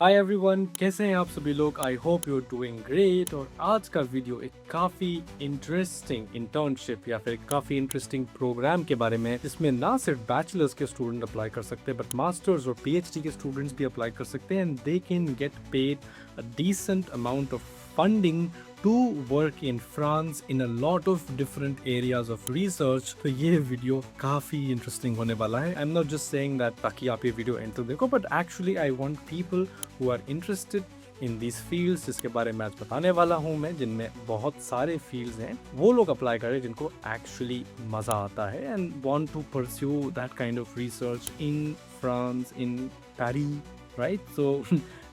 Hi everyone, कैसे हैं आप सभी लोग। I hope you are doing great. और आज का वीडियो एक काफ़ी इंटरेस्टिंग इंटर्नशिप या फिर काफ़ी इंटरेस्टिंग प्रोग्राम के बारे में है, जिसमें ना सिर्फ बैचलर्स के स्टूडेंट अप्लाई कर सकते हैं बट मास्टर्स और पीएचडी के स्टूडेंट्स भी अप्लाई कर सकते हैं and they can get paid a decent amount of funding to work in France in a lot of different areas of research। तो ये वीडियो काफ़ी इंटरेस्टिंग होने वाला है। I am not just saying that ताकि आप ये वीडियो एंड तक देखो, but actually I want people who are interested in these fields, जिसके बारे में आज बताने वाला हूँ मैं, जिनमें बहुत सारे फील्ड्स हैं, वो लोग अप्लाई करें जिनको एक्चुअली मज़ा आता है and want to pursue that kind of research in France, in Paris, right. So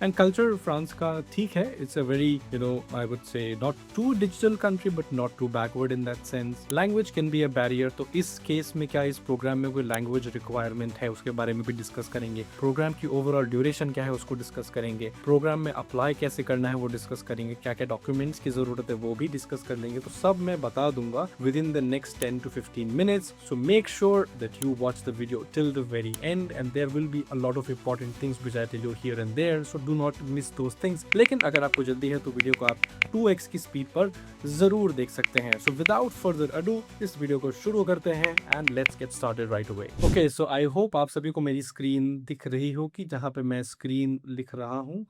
and culture France का ठीक है, it's a very I would say not too digital country but not too backward in that sense. Language can be a barrier, तो इस case में क्या इस programme में कोई लैंग्वेज रिक्वायरमेंट है उसके बारे में भी डिस्कस करेंगे। प्रोग्राम की ओवरऑल ड्यूरेशन क्या है उसको डिस्कस करेंगे। प्रोग्राम में अप्लाई कैसे करना है वो डिस्कस करेंगे। क्या क्या डॉक्यूमेंट्स की जरूरत है वो भी डिस्कस कर लेंगे। तो सब मैं बता दूंगा within the next 10 to 15 minutes। So make sure that you watch the video till the very end and there will be a lot of important things which I tell you here and there, so do not miss those things. लेकिन अगर आपको जल्दी है तो video को आप 2x की speed पर जरूर देख सकते हैं। सो विदाउट फर्दर अडू इस वीडियो को शुरू करते हैं and let's get started right away. Okay, so I hope आप सभी को मेरी स्क्रीन दिख रही होगी जहां पे मैं स्क्रीन लिख रहा हूं।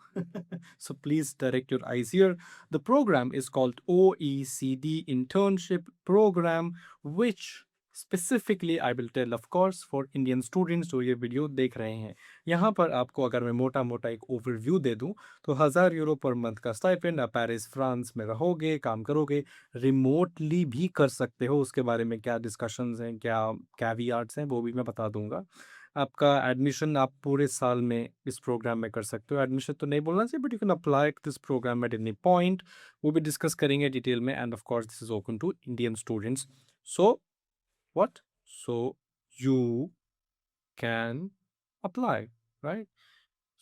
So please direct your eyes here. The programme is called OECD internship programme, which specifically I will tell of course for Indian students जो ये वीडियो देख रहे हैं। यहाँ पर आपको अगर मैं मोटा मोटा एक ओवरव्यू दे दूँ तो 1000 यूरो पर मंथ का स्टाइपेंड, आप पेरिस फ्रांस में रहोगे, काम करोगे, रिमोटली भी कर सकते हो। उसके बारे में क्या डिस्कशंस हैं, क्या कैवियार्ड्स हैं, वो भी मैं बता दूंगा। आपका एडमिशन आप पूरे साल में इस प्रोग्राम में कर सकते हो। एडमिशन तो नहीं बोलना चाहिए but you can apply this programme at any point, वो भी डिस्कस करेंगे डिटेल में। And of course this is open to Indian students. So what? So you can apply, right?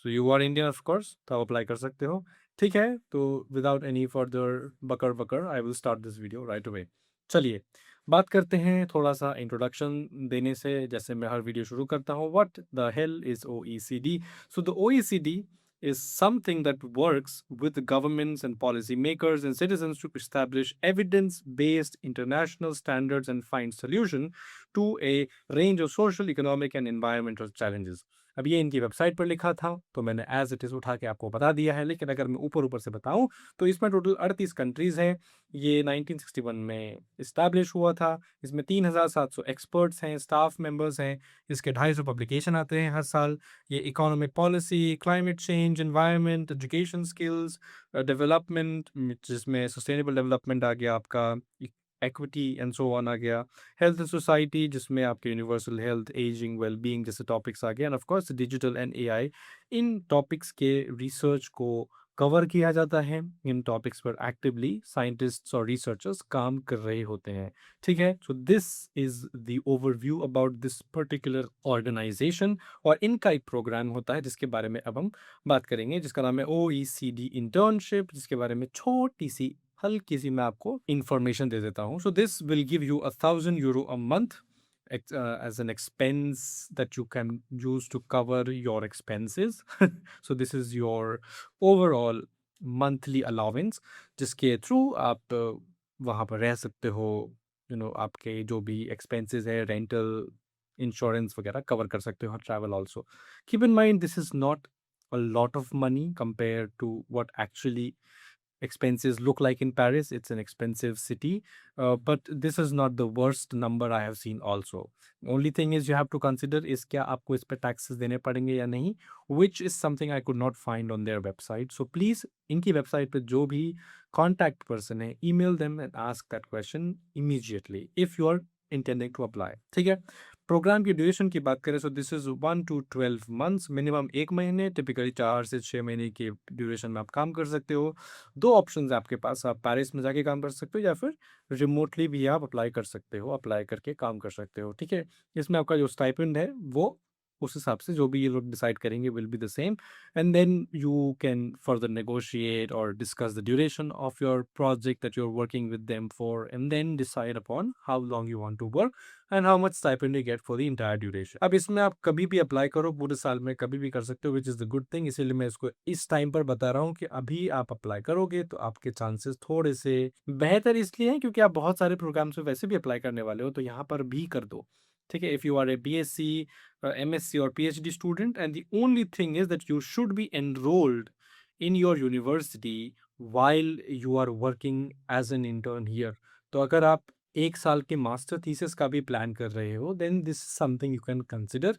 So you are Indian of course, तो आप apply कर सकते हो। ठीक है, तो विदाउट एनी फर्दर बकर बकर I will start this video right away. चलिए बात करते हैं थोड़ा सा इंट्रोडक्शन देने से, जैसे मैं हर वीडियो शुरू करता हूँ। What the hell is OECD? So the OECD is something that works with governments and policymakers and citizens to establish evidence-based international standards and find solution to a range of social, economic and environmental challenges। अब ये इनकी website पर लिखा था तो मैंने as it is उठा के आपको बता दिया है, लेकिन अगर मैं ऊपर ऊपर से बताऊं तो इसमें टोटल 38 कंट्रीज़ हैं। ये 1961 में इस्टेब्लिश हुआ था। इसमें 3700 एक्सपर्ट्स हैं, स्टाफ मेंबर्स हैं। इसके 250 पब्लिकेशन आते हैं हर साल। ये economic policy, climate change, environment, education skills, development, जिसमें सस्टेनेबल डेवलपमेंट आ गया आपका, इक्विटी एंड सो ऑन आ गया, हेल्थ एंड सोसाइटी जिसमें आपके यूनिवर्सल हेल्थ, एजिंग, वेलबींग जैसे टॉपिक्स आ गए, and of course digital and AI. In topics के रिसर्च को कवर किया जाता है। इन टॉपिक्स पर एक्टिवली साइंटिस्ट्स और रिसर्चर्स काम कर रहे होते हैं। ठीक है, so this is the overview about this particular organisation. और इनका एक प्रोग्राम होता है जिसके बारे में अब हम बात करेंगे, जिसका नाम है OECD इंटर्नशिप, जिसके बारे में छोटी सी हल्की सी मैं आपको इंफॉर्मेशन दे देता हूँ। So this will give you 1000 euro a month as an expense that you can use to cover your expenses। so this is your overall monthly allowance, जिसके थ्रू आप वहाँ पर रह सकते हो। आपके जो भी एक्सपेंसेस है, रेंटल, इंश्योरेंस वगैरह कवर कर सकते हो, travel also. Keep in mind this is not a lot of money compared to what actually expenses look like in Paris. It's an expensive city, but this is not the worst number I have seen also. Only thing is you have to consider is क्या आपको इस पे taxes देने पड़ेंगे या नहीं, which is something I could not find on their website. So please इनकी website पे जो भी contact person है, email them and ask that question immediately if you are intending to apply। ठीक है, प्रोग्राम की ड्यूरेशन की बात करें, so this is 1 to 12 months, minimum 1 महीने, टिपिकली 4 से 6 महीने की ड्यूरेशन में आप काम कर सकते हो। दो ऑप्शंस है आपके पास, आप पेरिस में जाके काम कर सकते हो या फिर रिमोटली भी आप अप्लाई कर सकते हो, अप्लाई करके काम कर सकते हो। ठीक है, इसमें आपका जो स्टाइपेंड है वो उस हिसाब से जो भी ये लोग डिसाइड करेंगे will be the same, and then you can further negotiate और discuss the duration of your project that you are working with them for, and then decide upon how long you want to work and how much stipend you get for the entire duration. अब इसमें आप कभी भी apply करो, पूरे साल में कभी भी कर सकते हो, which is the good thing. इसीलिए मैं इसको इस टाइम पर बता रहा हूँ कि अभी आप अप्लाई करोगे तो आपके चांसेस थोड़े से बेहतर इसलिए हैं क्योंकि आप बहुत सारे प्रोग्राम्स में वैसे भी अप्लाई करने वाले हो, तो यहाँ पर भी कर दो। ठीक है, if you are a BSc, MSc or PhD student, and the only thing is that you should be enrolled in your university while you are working as an intern here. तो अगर आप एक साल के मास्टर थीसिस का भी plan कर रहे हो, then this is something you can consider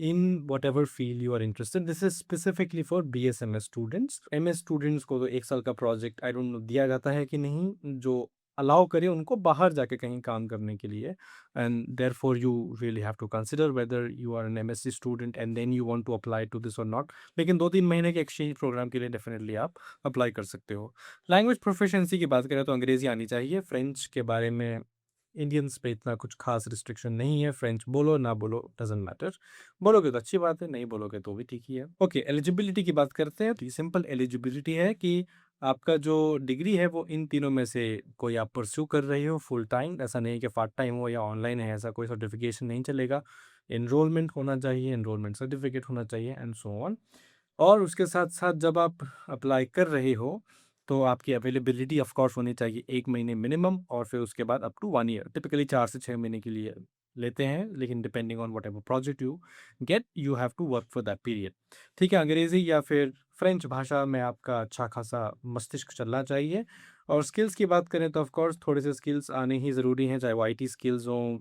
in whatever field you are interested. This is specifically for BSMS students. MS students को तो एक साल का प्रोजेक्ट आई डोंट नो दिया जाता है कि नहीं, जो अलाउ करे उनको बाहर जाके कहीं काम करने के लिए, and therefore you really have to consider whether you are an MSc student and then you want to apply to this or not. लेकिन 2-3 महीने के एक्सचेंज प्रोग्राम के लिए डेफिनेटली आप अप्लाई कर सकते हो। लैंग्वेज प्रोफिशिएंसी की बात करें तो अंग्रेज़ी आनी चाहिए। फ्रेंच के बारे में इंडियंस पे इतना कुछ खास रिस्ट्रिक्शन नहीं है, फ्रेंच बोलो ना बोलो डज़न्ट मैटर। बोलोगे तो अच्छी बात है, नहीं बोलोगे तो भी ठीक ही है। ओके, एलिजिबिलिटी की बात करते हैं। तो सिंपल एलिजिबिलिटी है कि आपका जो डिग्री है वो इन तीनों में से कोई आप परस्यू कर रहे हो फुल टाइम, ऐसा नहीं कि पार्ट टाइम हो या ऑनलाइन है, ऐसा कोई सर्टिफिकेशन नहीं चलेगा। एनरोलमेंट होना चाहिए, एनरोलमेंट सर्टिफिकेट होना चाहिए एंड सो ऑन। और उसके साथ-साथ जब आप अप्लाई कर रहे हो, तो आपकी अवेलेबिलिटी ऑफ कोर्स होनी चाहिए 1 महीने मिनिमम, और फिर उसके बाद अप टू 1 ईयर। टिपिकली 4 से 6 महीने के लिए लेते हैं, लेकिन depending on whatever project you get, you have to work for that period. ठीक है, अंग्रेज़ी या फिर फ्रेंच भाषा में आपका अच्छा खासा मस्तिष्क चलना चाहिए। और स्किल्स की बात करें तो ऑफ कोर्स थोड़े से स्किल्स आने ही ज़रूरी हैं, चाहे वो आईटी स्किल्स हों,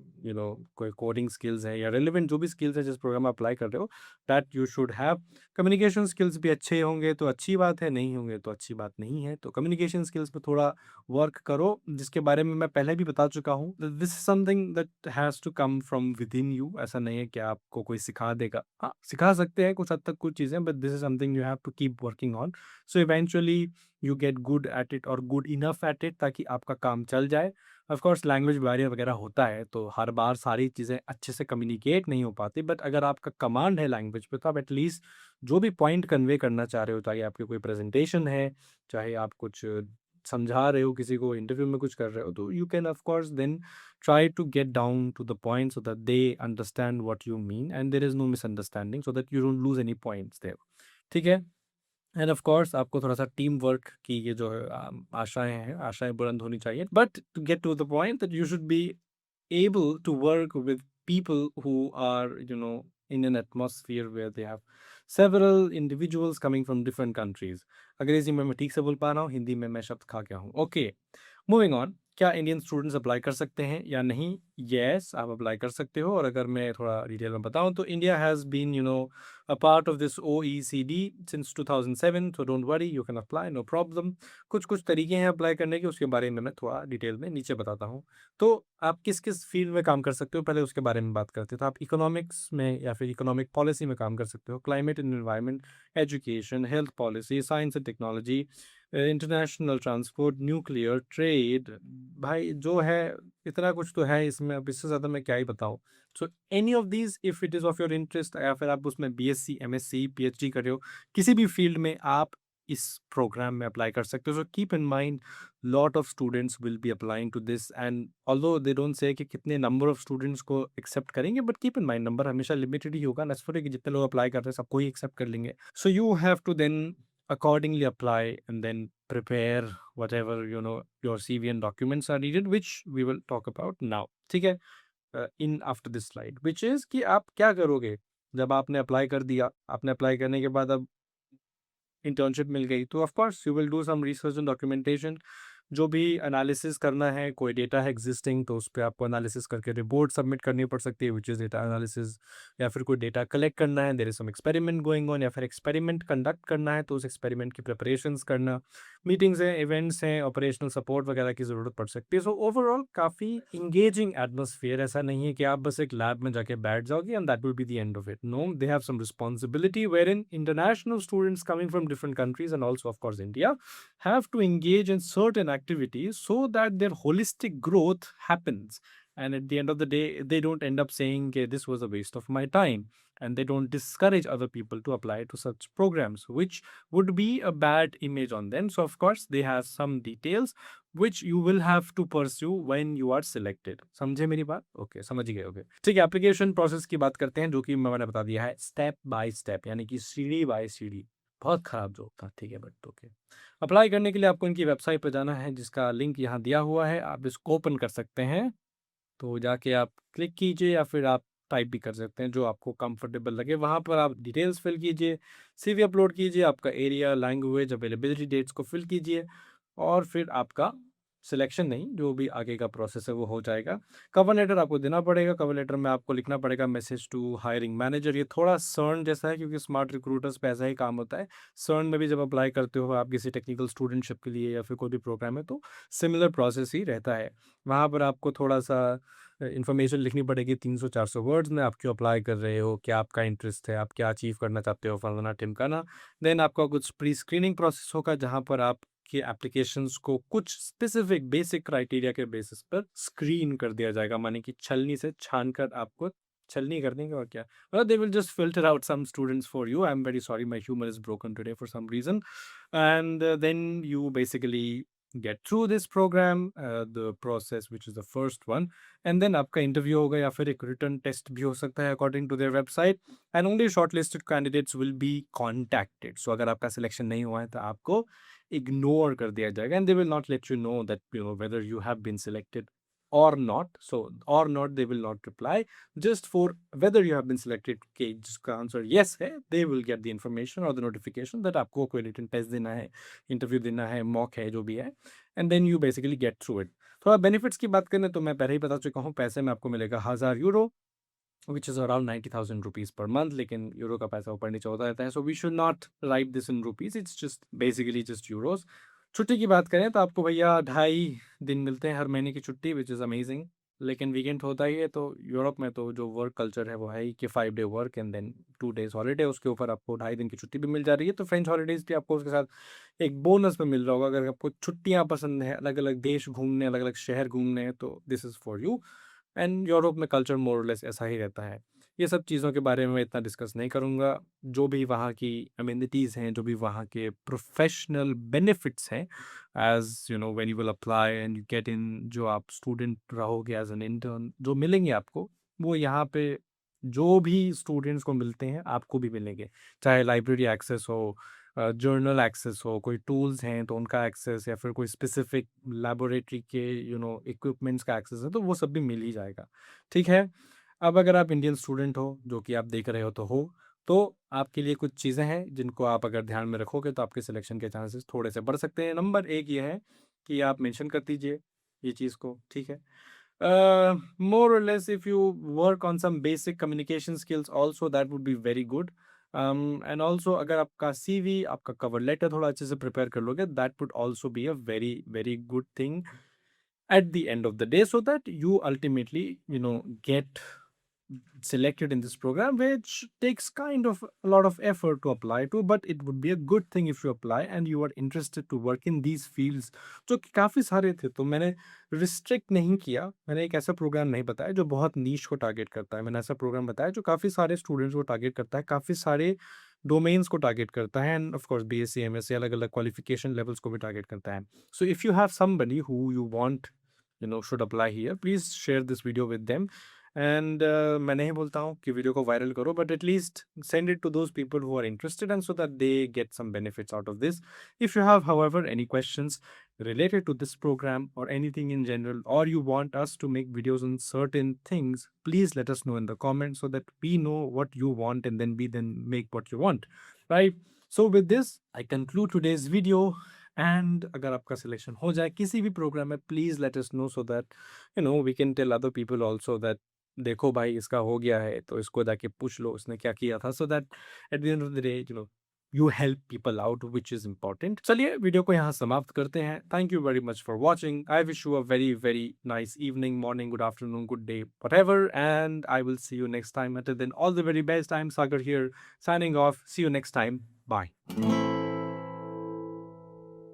कोई कोडिंग स्किल्स हैं या रिलेवेंट जो भी स्किल्स हैं जिस प्रोग्राम में अप्लाई कर रहे हो, that you should have. Communication skills भी अच्छे होंगे तो अच्छी बात है, नहीं होंगे तो अच्छी बात नहीं है। तो कम्युनिकेशन स्किल्स पे थोड़ा वर्क करो, जिसके बारे में मैं पहले भी बता चुका हूँ। This is something that has to come from within you. ऐसा नहीं है कि आपको कोई सिखा देगा। हाँ, सिखा सकते हैं कुछ हद तक कुछ चीज़ें, but this is something you have to keep working on. So eventually you get good at it और गुड इनफ एट इट, ताकि आपका काम चल जाए। ऑफ कोर्स लैंग्वेज बैरियर वगैरह होता है, तो हर बार सारी चीज़ें अच्छे से कम्युनिकेट नहीं हो पाती, बट अगर आपका कमांड है लैंग्वेज पे, तो आप एटलीस्ट जो भी पॉइंट कन्वे करना चाह रहे हो, चाहे आपकी कोई प्रेजेंटेशन है, चाहे आप कुछ समझा रहे हो किसी को, इंटरव्यू में कुछ कर रहे हो, तो you can of course then try to get down to the point so that they understand what you mean and there is no misunderstanding, so that you don't lose any points there. ठीक है, and of course आपको थोड़ा-सा team work की ये जो आशाएँ हैं, आशाएँ बुलंद होनी चाहिए। But to get to the point that you should be able to work with people who are, in an atmosphere where they have several individuals coming from different countries. अंग्रेजी में मैं ठीक से बोल पा रहा हूँ, हिंदी में मैं शब्द खा गया हूँ। Okay, moving on. क्या इंडियन स्टूडेंट्स अप्लाई कर सकते हैं या नहीं? येस, आप अप्लाई कर सकते हो। और अगर मैं थोड़ा डिटेल में बताऊं तो India has been a part of this OECD since 2007, so don't worry, you can apply, no problem. कुछ कुछ तरीके हैं अप्लाई करने के, उसके बारे में मैं थोड़ा डिटेल में नीचे बताता हूँ। तो आप किस किस फील्ड में काम कर सकते हो, पहले उसके बारे में बात करते हैं। तो आप इकोनॉमिक्स में या फिर इकोनॉमिक पॉलिसी में काम कर सकते हो, climate and environment, education, health policy, science and technology, international transport, nuclear, trade. भाई जो है इतना कुछ तो है इसमें, अब इससे ज़्यादा मैं क्या ही बताऊँ। So any of these if it is of your interest, या फिर आप उसमें BSc, MSc, PhD कर रहे हो, किसी भी फील्ड में आप इस प्रोग्राम में अप्लाई कर सकते हो। So keep in mind, lot of students will be applying to this, and although they don't say कि कितने नंबर ऑफ स्टूडेंट्स को एक्सेप्ट करेंगे, but keep in mind number हमेशा लिमिटेड ही होगा। नेसेसरी कि जितने लोग अप्लाई कर रहे हैं सबको ही एक्सेप्ट कर लेंगे। So you have to then accordingly apply and then prepare whatever your CV and documents are needed, which we will talk about now. ठीक है, in after this slide, which is कि आप क्या करोगे जब आपने अप्लाई कर दिया। आपने अप्लाई करने के बाद अब इंटर्नशिप मिल गई, तो of course you will do some research and documentation. जो भी एनालिसिस करना है, कोई डेटा है एग्जिस्टिंग तो उस पर आपको एनालिसिस करके रिपोर्ट सबमिट करनी पड़ सकती है, विच इज़ डेटा एनालिसिस। या फिर कोई डेटा कलेक्ट करना है, there is some experiment going on, या फिर एक्सपेरिमेंट कंडक्ट करना है तो उस एक्सपेरिमेंट की प्रिपरेशंस करना, मीटिंग्स हैं, इवेंट्स हैं, ऑपरेशनल सपोर्ट वगैरह की ज़रूरत पड़ सकती है। सो ओवरऑल काफ़ी इंगेजिंग एटमोसफियर। ऐसा नहीं है कि आप बस एक लैब में जाके बैठ जाओगे and that will be the end of it. No, they have some responsibility wherein international students coming from different countries and also of course India have to engage in certain activities so that their holistic growth happens. And at the end of the day, they don't end up saying, okay, this was a waste of my time. and they don't discourage other people to apply to such programs, which would be a bad image on them. So of course they have some details which you will have to pursue when you are selected. समझे मेरी बात? Okay, समझ गए? Okay, ठीक है। Application process की बात करते हैं, जो कि मैंने बता दिया है स्टेप बाय स्टेप, यानी कि सीढ़ी बाय सीढ़ी। बहुत खराब जोक था, ठीक है, बट ओके। अप्लाई करने के लिए आपको इनकी वेबसाइट पर जाना है, जिसका लिंक यहाँ दिया हुआ है, आप इसको ओपन कर सकते हैं। तो जाके आप क्लिक कीजिए, या फिर आप टाइप भी कर सकते हैं, जो आपको कंफर्टेबल लगे। वहाँ पर आप डिटेल्स फिल कीजिए, सीवी अपलोड कीजिए, आपका एरिया, लैंग्वेज, अवेलेबिलिटी डेट्स को फिल कीजिए, और फिर आपका सिलेक्शन नहीं, जो भी आगे का प्रोसेस है वो हो जाएगा। कवर लेटर आपको देना पड़ेगा। कवर लेटर में आपको लिखना पड़ेगा मैसेज टू हायरिंग मैनेजर। ये थोड़ा सर्न जैसा है, क्योंकि स्मार्ट रिक्रूटर्स पे ऐसा ही काम होता है। सर्न में भी जब अप्लाई करते हो आप किसी टेक्निकल स्टूडेंटशिप के लिए या फिर कोई भी प्रोग्राम है, तो सिमिलर प्रोसेस ही रहता है। वहाँ पर आपको थोड़ा सा इन्फॉर्मेशन लिखनी पड़ेगी 300-400 वर्ड्स में, आप क्यों अप्लाई कर रहे हो, क्या आपका इंटरेस्ट है, आप क्या अचीव करना चाहते हो, फलाना टिमकाना। देन आपका कुछ प्री स्क्रीनिंग प्रोसेस होगा, जहाँ पर आपके एप्लीकेशंस को कुछ स्पेसिफिक बेसिक क्राइटेरिया के बेसिस पर स्क्रीन कर दिया जाएगा, माने कि छलनी से छान कर आपको छलनी कर देंगे, और क्या, well, they will just filter out some students for you. I'm very sorry, my humor is broken today for some reason. And then you basically get through this program, the process which is the first one, and then आपका interview होगा, या फिर एक written test भी हो सकता है according to their website, and only shortlisted candidates will be contacted. So अगर आपका सिलेक्शन नहीं हुआ है तो आपको इग्नोर कर दिया जाएगा, and they will not let you know that whether you have been selected or not. So or not, they will not reply. Just for whether you have been selected के जिसका आंसर yes है, they will get the information or the notification that आपको कोई written test देना है, interview देना है, mock है, जो भी है, and then you basically get through it. थोड़ा बेनिफिट्स की बात करें तो मैं पहले ही बता चुका हूँ, पैसे में आपको मिलेगा 1000 euro, which is around 90,000 rupees per month, लेकिन यूरो का पैसा ऊपर नीचे होता रहता है, so we should not write this in rupees, it's just basically just euros. छुट्टी की बात करें तो आपको भैया 2.5 दिन मिलते हैं हर महीने की छुट्टी, विच इज़ अमेजिंग, लेकिन वीकेंड होता ही है। तो यूरोप में तो जो वर्क कल्चर है वो है ही कि 5 day work and then 2 days holiday, उसके ऊपर आपको 2.5 दिन की छुट्टी भी मिल जा रही है। तो फ्रेंच हॉलीडेज़ भी आपको उसके साथ एक बोनस में मिल रहा होगा। अगर आपको छुट्टियाँ पसंद है, अलग अलग देश घूमने, अलग अलग शहर घूमने हैं, तो this is for you. And Europe में कल्चर मोर और लेस ऐसा ही रहता है। ये सब चीज़ों के बारे में मैं इतना डिस्कस नहीं करूँगा। जो भी वहाँ की अमेनिटीज़ हैं, जो भी वहाँ के प्रोफेशनल बेनिफिट्स हैं, as you know when you will apply and you get in, जो आप स्टूडेंट रहोगे एज़ एन इंटर्न, जो मिलेंगे आपको, वो यहाँ पे जो भी स्टूडेंट्स को मिलते हैं आपको भी मिलेंगे। चाहे लाइब्रेरी एक्सेस हो, जर्नल एक्सेस हो, कोई टूल्स हैं तो उनका एक्सेस, या फिर कोई स्पेसिफिक लैबोरेटरी के इक्विपमेंट्स का एक्सेस है, तो वो सब भी मिल ही जाएगा। ठीक है। अब अगर आप इंडियन स्टूडेंट हो, जो कि आप देख रहे हो तो आपके लिए कुछ चीज़ें हैं जिनको आप अगर ध्यान में रखोगे तो आपके सिलेक्शन के चांसेस थोड़े से बढ़ सकते हैं। नंबर एक ये है कि आप मेंशन कर दीजिए ये चीज़ को, ठीक है। मोर और less if you work on some basic communication skills also, that would be very good. And also अगर आपका सीवी, आपका कवर लेटर थोड़ा अच्छे से प्रिपेयर कर लोगे, that would also be a very very good thing at the end of the day, so that you ultimately get selected in this program, which takes kind of a lot of effort to apply to, but it would be a good thing if you apply and you are interested to work in these fields, जो कि काफ़ी सारे थे। तो मैंने restrict नहीं किया, मैंने एक ऐसा प्रोग्राम नहीं बताया जो बहुत नीश को टारगेट करता है। मैंने ऐसा प्रोग्राम बताया जो काफ़ी सारे स्टूडेंट्स को टारगेट करता है, काफ़ी सारे डोमेन्स को टारगेट करता है, and of course BSc MSc अलग अलग क्वालिफिकेशन लेवल्स को भी टारगेट करता है। So if you have somebody who you want should apply here, please share this video with them. And मैं नहीं बोलता हूँ कि वीडियो को वायरल करो, but at least send it to those people who are interested, and so that they get some benefits out of this. If you have, however, any questions related to this program or anything in general, or you want us to make videos on certain things, please let us know in the comments so that we know what you want, and then we then make what you want, right? So with this, I conclude today's video. And अगर आपका selection हो जाए किसी भी programme में, please let us know, so that we can tell other people also that देखो भाई इसका हो गया है, तो इसको जाके पूछ लो उसने क्या किया था, so that at the end of the day you help people out, which is important. चलिए वीडियो को यहाँ समाप्त करते हैं। Thank you very much for watching. I wish you a very very nice evening, morning, good afternoon, good day, whatever, and I will see you next time. Until then, all the very best. I'm Sagar here, signing off. See you next time. Bye.